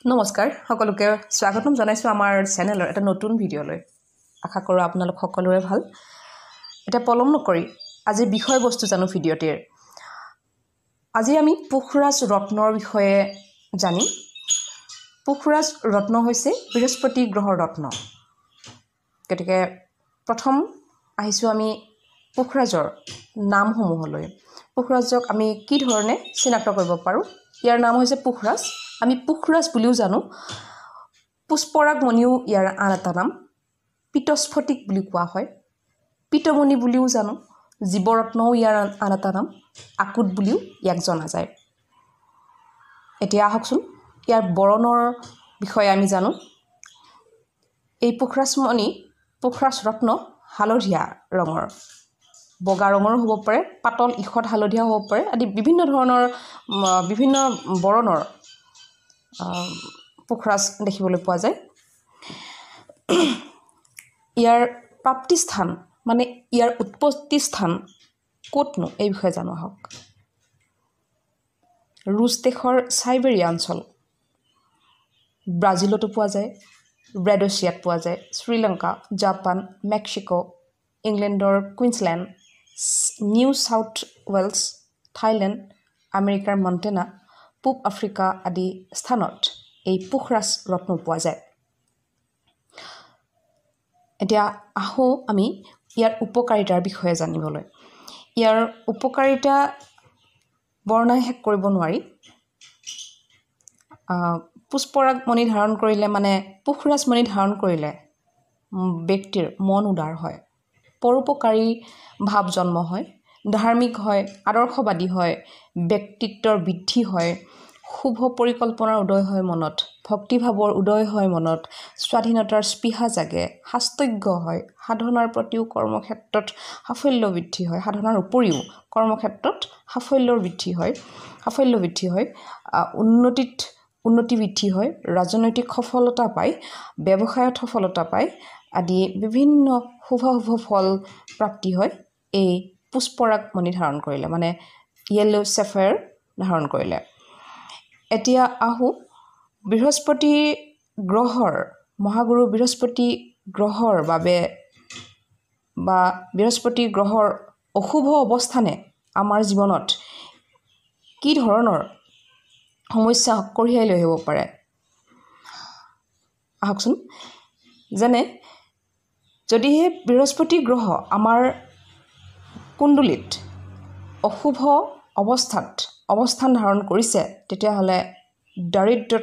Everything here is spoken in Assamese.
নমস্কাৰ সকলোকে স্বাগতম জনাইছো আমাৰ চেনেলৰ এটা নতুন ভিডিঅ'লৈ আশা কৰোঁ আপোনালোক সকলোৰে ভাল এটা পলম নকৰি আজি বিষয়বস্তু জানো ভিডিঅ'টিৰ আজি আমি পুখৰাজ ৰত্নৰ বিষয়ে জানিম পুখৰাজ ৰত্ন হৈছে বৃহস্পতি গ্ৰহৰ ৰত্ন গতিকে প্ৰথম আহিছো আমি পুখৰাজৰ নামসমূহলৈ পুখৰাজক আমি কি ধৰণে চিনাক্ত কৰিব পাৰো ইয়াৰ নাম হৈছে পুখৰাজ আমি পুখৰাজ বুলিও জানো পুষ্পৰাগমণিও ইয়াৰ আন এটা নাম পিতস্ফটিক বুলি কোৱা হয় পিতমণি বুলিও জানো জীৱৰত্নও ইয়াৰ আন এটা নাম আকুট বুলিও ইয়াক জনা যায় এতিয়া আহকচোন ইয়াৰ বৰণৰ বিষয়ে আমি জানো এই পুখৰাজ ৰত্ন হালধীয়া ৰঙৰ বগা ৰঙৰ হ'ব পাৰে পাতল ইখত হালধীয়া হ'ব পাৰে আদি বিভিন্ন ধৰণৰ বিভিন্ন বৰণৰ পুখৰাজ দেখিবলৈ পোৱা যায় ইয়াৰ প্ৰাপ্তি স্থান মানে ইয়াৰ উৎপত্তি স্থান ক'তনো এই বিষয়ে জানো আহক ৰুছ দেশৰ সাইবেৰিয়া অঞ্চল ব্ৰাজিলতো পোৱা যায় ব্ৰেডোচিয়াত পোৱা যায় শ্ৰীলংকা জাপান মেক্সিকো ইংলেণ্ডৰ Queensland New South Wales Thailand আমেৰিকাৰ মণ্টেনা পূব আফ্ৰিকা আদি স্থানত এই পুখৰাজ ৰত্ন পোৱা যায় এতিয়া আহো আমি ইয়াৰ উপকাৰিতাৰ বিষয়ে জানিবলৈ ইয়াৰ উপকাৰিতা বৰ্ণাই শেষ কৰিব নোৱাৰি পুষ্পৰাগমণি ধাৰণ কৰিলে মানে পুখৰাজমণি ধাৰণ কৰিলে ব্যক্তিৰ মন উদাৰ হয় পৰোপকাৰী ভাৱ জন্ম হয় ধাৰ্মিক হয় আদৰ্শবাদী হয় ব্যক্তিত্বৰ বৃদ্ধি হয় শুভ পৰিকল্পনাৰ উদয় হয় মনত ভক্তিভাৱৰ উদয় হয় মনত স্বাধীনতাৰ স্পৃহা জাগে শাস্ত্ৰজ্ঞ হয় সাধনাৰ প্ৰতিও কৰ্মক্ষেত্ৰত সাফল্য বৃদ্ধি হয় সাধনাৰ উপৰিও কৰ্মক্ষেত্ৰত সাফল্য বৃদ্ধি হয় উন্নতি বৃদ্ধি হয় ৰাজনৈতিক সফলতা পায় ব্যৱসায়ত সফলতা পায় আদি বিভিন্ন শুভ ফল প্ৰাপ্তি হয় এই পুষ্পৰাগমণি ধাৰণ কৰিলে মানে ইয়েলো চেফায়াৰ ধাৰণ কৰিলে এতিয়া আহো বৃহস্পতি গ্ৰহৰ মহাগুৰু বৃহস্পতি গ্ৰহৰ বাবে বা বৃহস্পতি গ্ৰহৰ অশুভ অৱস্থানে আমাৰ জীৱনত কি ধৰণৰ সমস্যা কঢ়িয়াই লৈ আহিব পাৰে আহকচোন যেনে যদিহে বৃহস্পতি গ্ৰহ আমাৰ কুণ্ডলিত অশুভ অৱস্থান ধাৰণ কৰিছে তেতিয়াহ'লে দাৰিদ্ৰতা